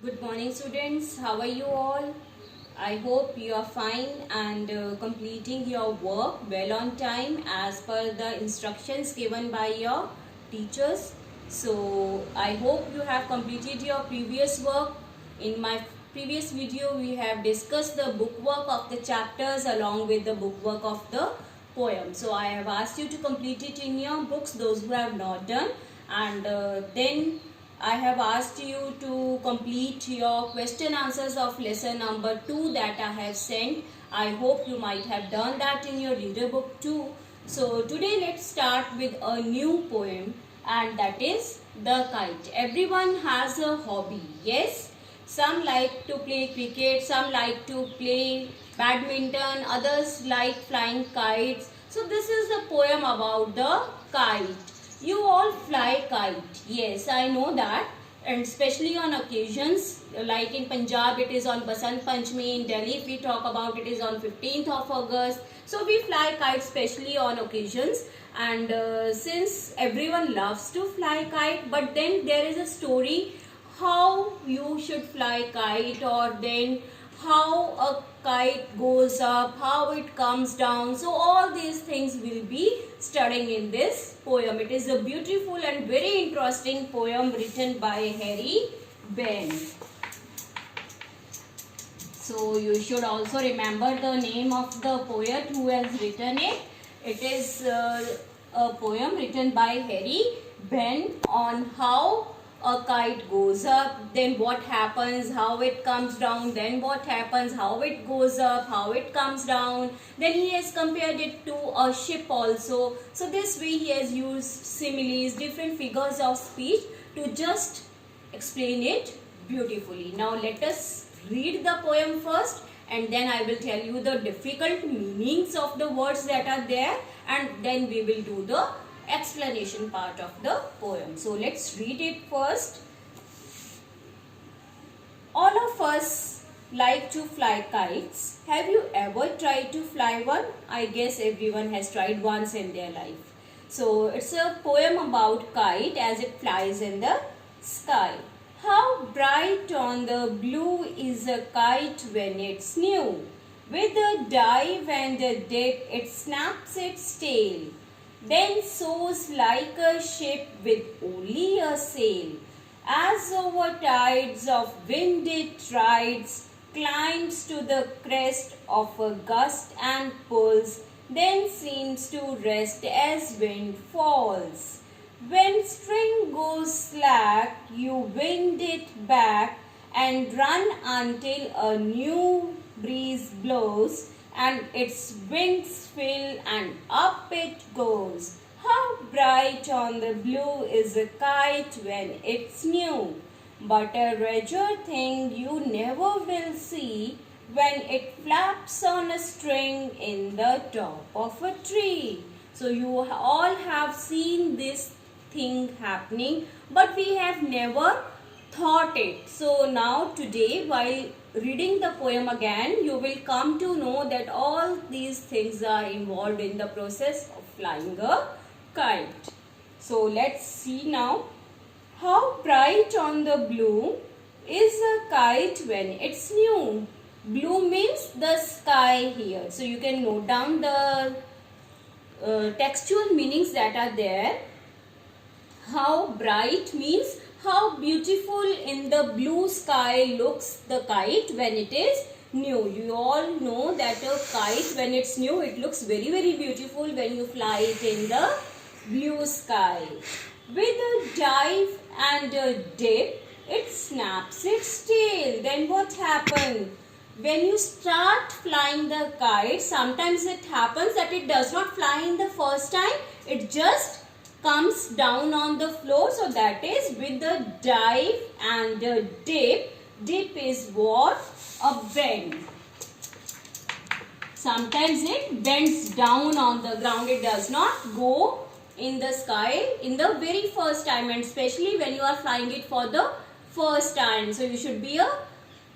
Good morning students, how are you all? I hope you are fine and completing your work well on time as per the instructions given by your teachers. So I hope you have completed your previous work. In my previous video we have discussed the bookwork of the chapters along with the bookwork of the poem. So I have asked you to complete it in your books, those who have not done, and then I have asked you to complete your question answers of lesson number 2 that I have sent. I hope you might have done that in your reader book too. So today let's start with a new poem, and that is The Kite. Everyone has a hobby, yes? Some like to play cricket, some like to play badminton, others like flying kites. So this is the poem about the kite. You all fly kite. Yes, I know that. And especially on occasions, like in Punjab it is on Basant Panchami, in Delhi if we talk about it is on 15th of August. So we fly kites especially on occasions. And since everyone loves to fly kite, but then there is a story how you should fly kite, or then how a kite goes up, how it comes down. So all these things will be studying in this poem. It is a beautiful and very interesting poem written by Harry Benn. So you should also remember the name of the poet who has written it. It is a poem written by Harry Benn on how a kite goes up, then what happens, how it comes down, then what happens, how it goes up, how it comes down. Then he has compared it to a ship also. So this way he has used similes, different figures of speech to just explain it beautifully. Now let us read the poem first, and then I will tell you the difficult meanings of the words that are there, and then we will do the explanation part of the poem. So let's read it first. All of us like to fly kites. Have you ever tried to fly one? I guess everyone has tried once in their life. So it's a poem about kite as it flies in the sky. How bright on the blue is a kite when it's new. With a dive and a dip, it snaps its tail. Then soars like a ship with only a sail. As over tides of wind it rides, climbs to the crest of a gust and pulls, then seems to rest as wind falls. When string goes slack, you wind it back and run until a new breeze blows, and its wings fill and up it goes. How bright on the blue is a kite when it's new, but a rarer thing you never will see when it flaps on a string in the top of a tree. So you all have seen this thing happening, but we have never thought it. So now today, while reading the poem again, you will come to know that all these things are involved in the process of flying a kite. So let's see now. How bright on the blue is a kite when it's new. Blue means the sky here. So you can note down the textual meanings that are there. How bright means how beautiful in the blue sky looks the kite when it is new. You all know that a kite when it's new, it looks very beautiful when you fly it in the blue sky. With a dive and a dip, it snaps its tail. Then what happens? When you start flying the kite, sometimes it happens that it does not fly in the first time. It just comes down on the floor. So that is with the dive and the dip. Dip is what? A bend. Sometimes it bends down on the ground. It does not go in the sky in the very first time, and especially when you are flying it for the first time. So you should be a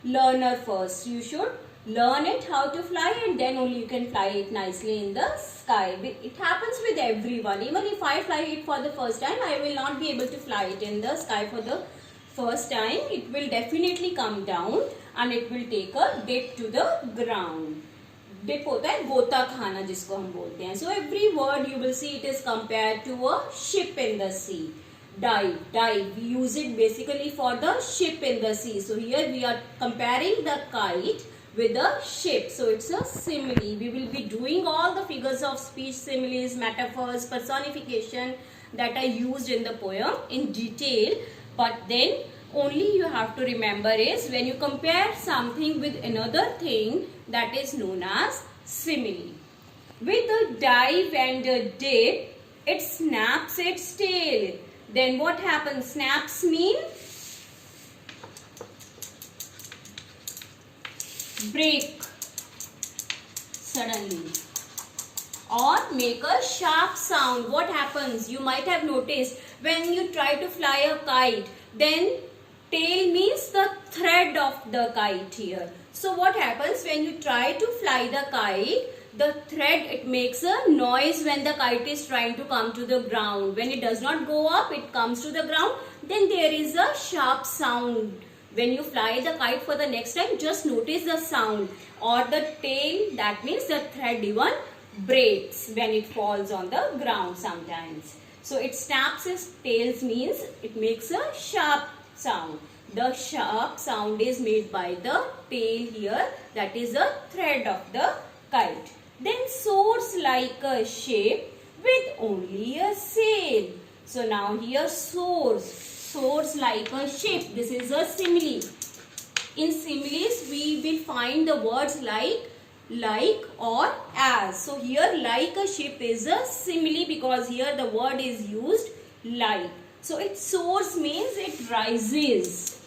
learner first. You should learn it how to fly, and then only you can fly it nicely in the sky. It happens with everyone. Even if I fly it for the first time, I will not be able to fly it in the sky for the First time it will definitely come down and it will take a dip to the ground. Dip होता है गोता खाना जिसको हम बोलते हैं. So every word you will see it is compared to a ship in the sea. Dive. We use it basically for the ship in the sea. So here we are comparing the kite with a ship. So it's a simile. We will be doing all the figures of speech, similes, metaphors, personification that are used in the poem in detail. But then only you have to remember is when you compare something with another thing, that is known as simile. With a dive and a dip, it snaps its tail. Then what happens? Snaps mean break suddenly or make a sharp sound. What happens? You might have noticed when you try to fly a kite, then tail means the thread of the kite here. So what happens when you try to fly the kite? The thread, it makes a noise when the kite is trying to come to the ground. When it does not go up, it comes to the ground, then there is a sharp sound. When you fly the kite for the next time, just notice the sound. Or the tail, that means the thread even breaks when it falls on the ground sometimes. So it snaps its tails means it makes a sharp sound. The sharp sound is made by the tail here, that is the thread of the kite. Then soars like a ship with only a sail. So now here soars like a ship. This is a simile. In similes we will find the words like or as. So here like a ship is a simile because here the word is used like. So it soars means it rises.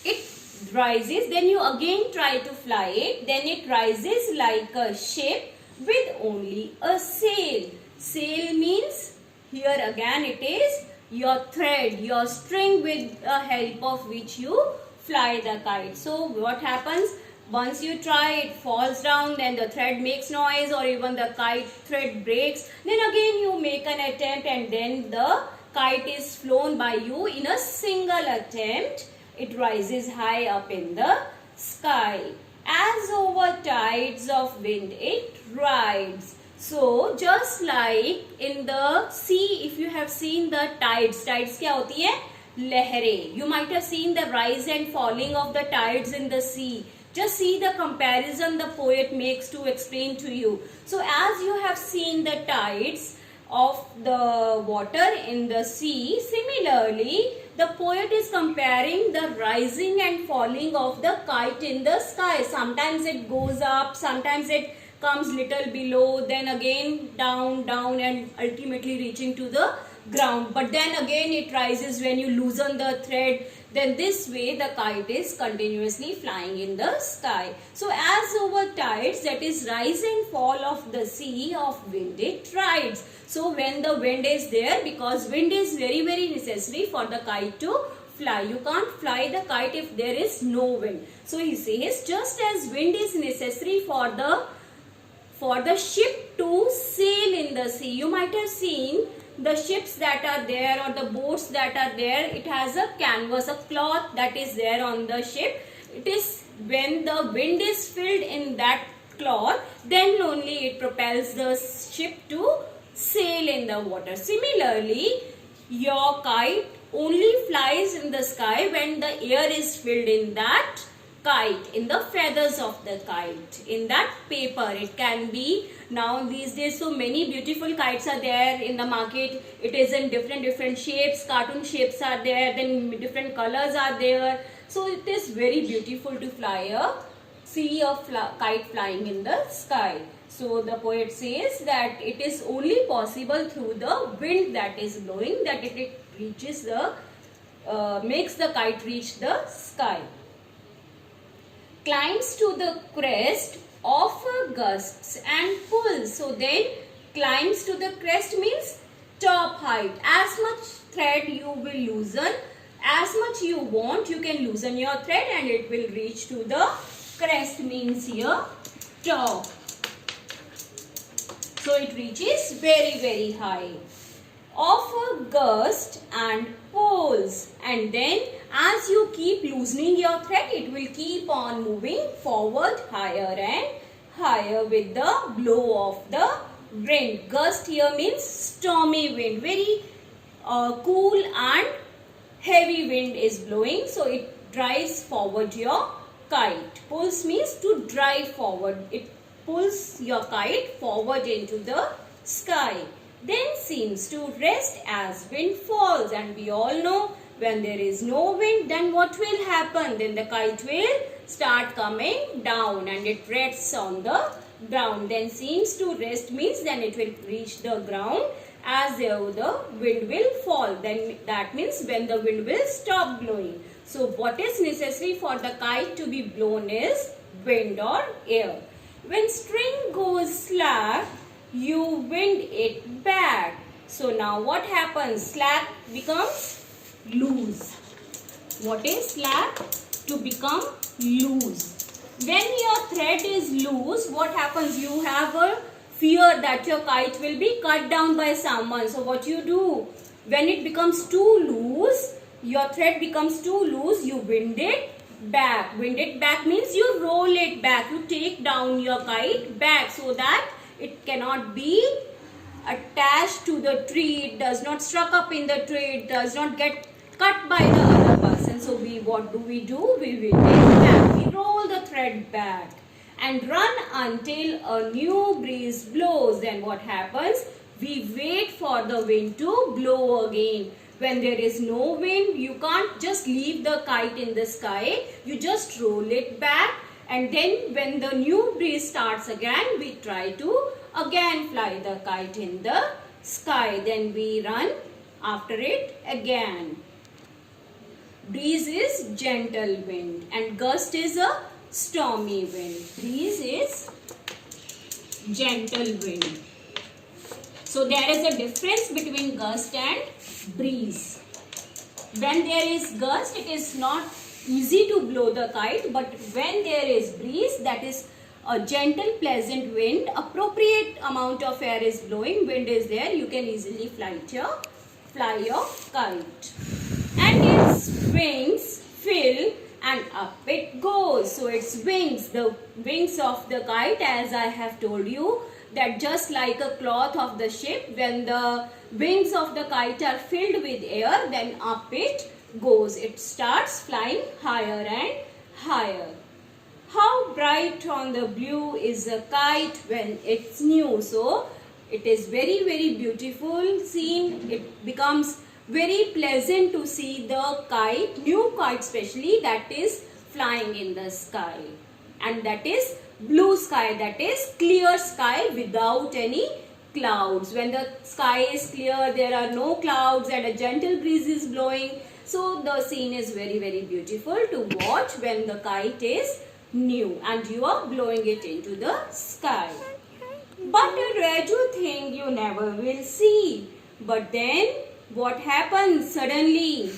It rises, then you again try to fly it, then it rises like a ship with only a sail. Sail means here again it is your thread, your string with the help of which you fly the kite. So what happens? Once you try, it falls down, then the thread makes noise or even the kite thread breaks. Then again you make an attempt and then the kite is flown by you in a single attempt. It rises high up in the sky. As over tides of wind it rides. So just like in the sea, if you have seen the tides क्या होती है? लहरें. You might have seen the rise and falling of the tides in the sea. Just see the comparison the poet makes to explain to you. So as you have seen the tides of the water in the sea, similarly the poet is comparing the rising and falling of the kite in the sky. Sometimes it goes up, sometimes it comes little below, then again down and ultimately reaching to the ground. But then again it rises when you loosen the thread. Then this way the kite is continuously flying in the sky. So as over tides, that is rise and fall of the sea of wind, it rides. So when the wind is there, because wind is very necessary for the kite to fly. You can't fly the kite if there is no wind. So he says just as wind is necessary for the ship to sail in the sea. You might have seen the ships that are there or the boats that are there, it has a canvas, a cloth that is there on the ship. It is when the wind is filled in that cloth, then only it propels the ship to sail in the water. Similarly, your kite only flies in the sky when the air is filled in that kite, in the feathers of the kite, in that paper. It can be, now these days so many beautiful kites are there in the market. It is in different shapes, cartoon shapes are there, then different colors are there. So it is very beautiful to see a kite flying in the sky. So the poet says that it is only possible through the wind that is blowing that it reaches makes the kite reach the sky. Climbs to the crest, offer gusts and pulls. So then climbs to the crest means top height. As much thread you will loosen, as much you want, you can loosen your thread and it will reach to the crest, means here top. So it reaches very high. Offer gust and pulls, and then as you keep loosening your thread, it will keep on moving forward higher and higher with the blow of the wind. Gust here means stormy wind, very cool and heavy wind is blowing, so it drives forward your kite. Pulls means to drive forward. It pulls your kite forward into the sky. Then seems to rest as wind falls, and we all know when there is no wind, then what will happen? Then the kite will start coming down and it rests on the ground. Then seems to rest means then it will reach the ground as though the wind will fall. Then that means when the wind will stop blowing. So what is necessary for the kite to be blown is wind or air. When string goes slack, you wind it back. So now what happens? Slack becomes loose. What is slack? To become loose. When your thread is loose, what happens? You have a fear that your kite will be cut down by someone. So what you do? When it becomes too loose, your thread becomes too loose, you wind it back. Wind it back means you roll it back. You take down your kite back so that it cannot be attached to the tree. It does not struck up in the tree. It does not get cut by the other person. So what do? We wind it back. We roll the thread back and run until a new breeze blows. Then what happens? We wait for the wind to blow again. When there is no wind, you can't just leave the kite in the sky. You just roll it back, and then when the new breeze starts again, we try to again fly the kite in the sky. Then we run after it again. Breeze is gentle wind and gust is a stormy wind. Breeze is gentle wind. So there is a difference between gust and breeze. When there is gust, it is not easy to blow the kite, but when there is breeze, that is a gentle pleasant wind, appropriate amount of air is blowing, wind is there, you can easily fly your kite. And its wings fill and up it goes. So its wings, the wings of the kite, as I have told you, that just like a cloth of the ship, when the wings of the kite are filled with air, then up it goes. It starts flying higher and higher. How bright on the blue is a kite when it's new. So it is very, very beautiful scene. It becomes very pleasant to see the kite, new kite especially, that is flying in the sky. And that is blue sky, that is clear sky without any clouds. When the sky is clear, there are no clouds and a gentle breeze is blowing. So the scene is very, very beautiful to watch when the kite is new and you are blowing it into the sky. But a rare thing you never will see. But then what happens suddenly?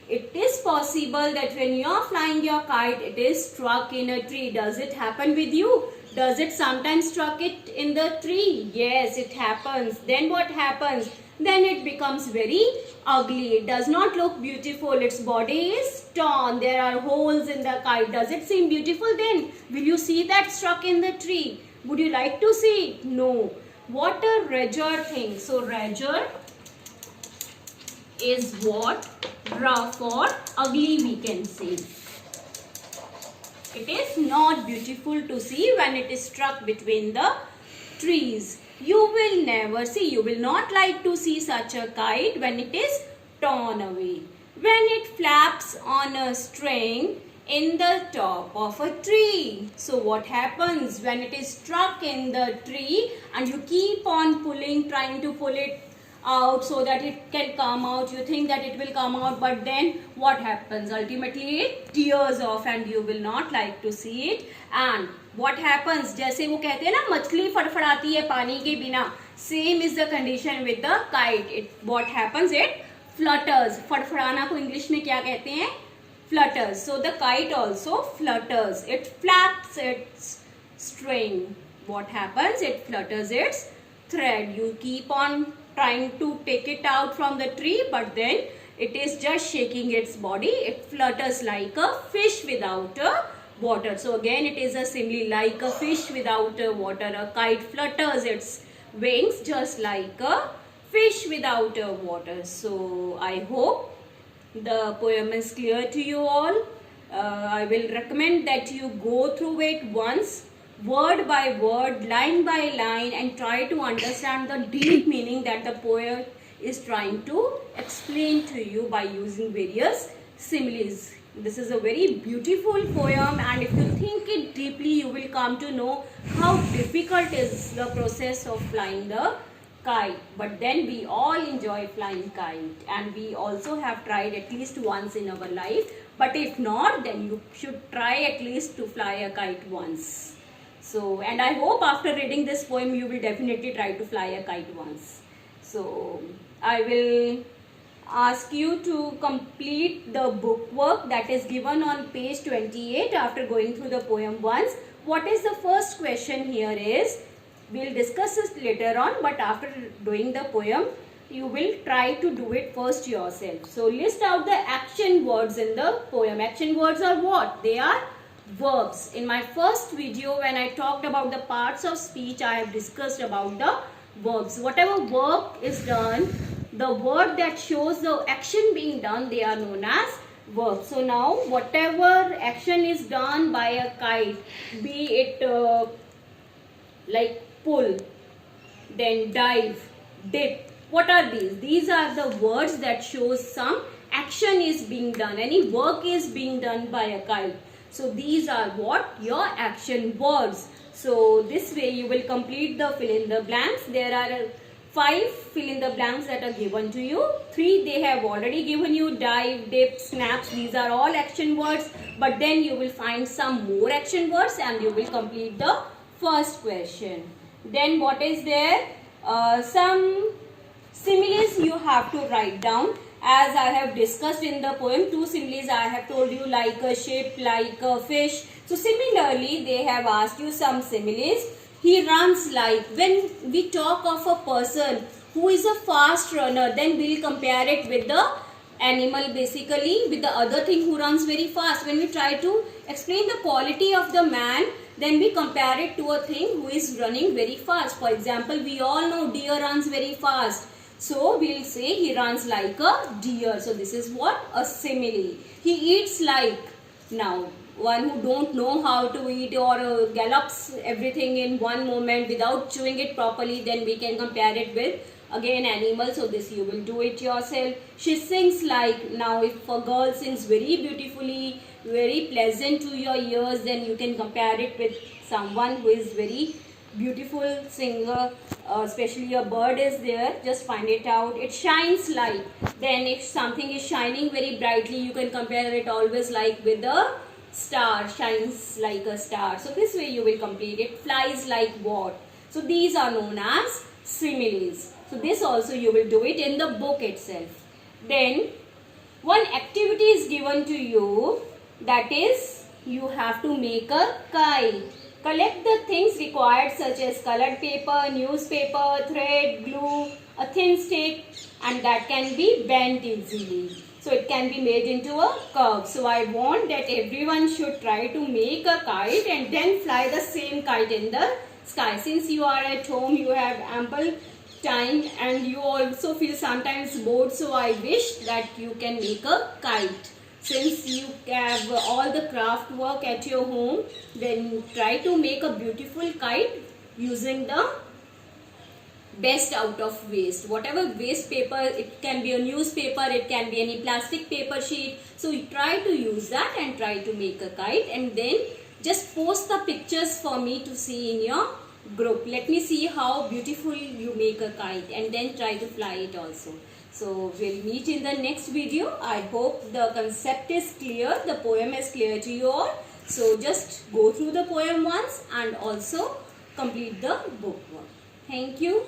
It is possible that when you are flying your kite, it is struck in a tree. Does it happen with you? Does it sometimes struck it in the tree? Yes, it happens. Then what happens? Then it becomes very ugly. It does not look beautiful. Its body is torn. There are holes in the kite. Does it seem beautiful then? Will you see that struck in the tree? Would you like to see it? No. What a rare thing. So rare is what? Rough or ugly we can say. It is not beautiful to see when it is struck between the trees. You will never see, you will not like to see such a kite when it is torn away. When it flaps on a string in the top of a tree. So what happens when it is struck in the tree and you keep on pulling, trying to pull it out so that it can come out. You think that it will come out, but then what happens? Ultimately it tears off and you will not like to see it. And what happens? जैसे वो कहते हैं ना मछली फड़फड़ाती है पानी के बिना, same is the condition with the kite. What happens? It flutters. फड़फड़ाना को इंग्लिश में क्या कहते हैं? Flutters. So the kite also flutters. It flaps its string. What happens? It flutters its thread. You keep on trying to take it out from the tree, but then It is just shaking its body. It flutters like a fish without a water. So again it is a simile, like a fish without a water. A kite flutters its wings just like a fish without a water. So I hope the poem is clear to you all. I will recommend that you go through it once, word by word, line by line, and try to understand the deep meaning that the poet is trying to explain to you by using various similes. This is a very beautiful poem, and if you think it deeply, you will come to know how difficult is the process of flying the kite. But then we all enjoy flying kite, and we also have tried at least once in our life. But if not, then you should try at least to fly a kite once. So, and I hope after reading this poem, you will definitely try to fly a kite once. So, I will ask you to complete the book work that is given on page 28 after going through the poem once. What is the first question here is, we'll discuss this later on, but after doing the poem, you will try to do it first yourself. So list out the action words in the poem. Action words are what? They are verbs. In my first video, when I talked about the parts of speech, I have discussed about the verbs. Whatever verb is done, the word that shows the action being done, they are known as verbs. So now whatever action is done by a kite, be it like pull, then dive, dip, what are these? These are the words that shows some action is being done, any work is being done by a kite. So these are what? Your action words. So this way you will complete the fill in the blanks. There are 5 fill in the blanks that are given to you. 3 they have already given you: dive, dip, snaps. These are all action words. But then you will find some more action words and you will complete the first question. Then what is there? Some similes you have to write down. As I have discussed in the poem, 2 similes I have told you, like a ship, like a fish. So similarly, they have asked you some similes. He runs like. When we talk of a person who is a fast runner, then we will compare it with the animal, basically with the other thing who runs very fast. When we try to explain the quality of the man, then we compare it to a thing who is running very fast. For example, we all know deer runs very fast. So we will say he runs like a deer. So this is what? A simile. He eats like. Now one who don't know how to eat or gallops everything in one moment without chewing it properly, then we can compare it with again animal. So this you will do it yourself. She sings like. Now if a girl sings very beautifully, very pleasant to your ears, then you can compare it with someone who is very beautiful singer, especially a bird is there, just find it out. It shines like. Then if something is shining very brightly, you can compare it always like with a star, shines like a star. So this way you will complete it. Flies like what? So these are known as similes. So this also you will do it in the book itself. Then one activity is given to you, that is you have to make a kite. Collect the things required such as colored paper, newspaper, thread, glue, a thin stick, and that can be bent easily. So it can be made into a curve. So I want that everyone should try to make a kite and then fly the same kite in the sky. Since you are at home, you have ample time and you also feel sometimes bored. So I wish that you can make a kite. Since you have all the craft work at your home, then try to make a beautiful kite using the best out of waste. Whatever waste paper, it can be a newspaper, it can be any plastic paper sheet. So you try to use that and try to make a kite, and then just post the pictures for me to see in your group. Let me see how beautiful you make a kite, and then try to fly it also. So we'll meet in the next video. I hope the concept is clear, the poem is clear to you all. So just go through the poem once and also complete the book work. Thank you.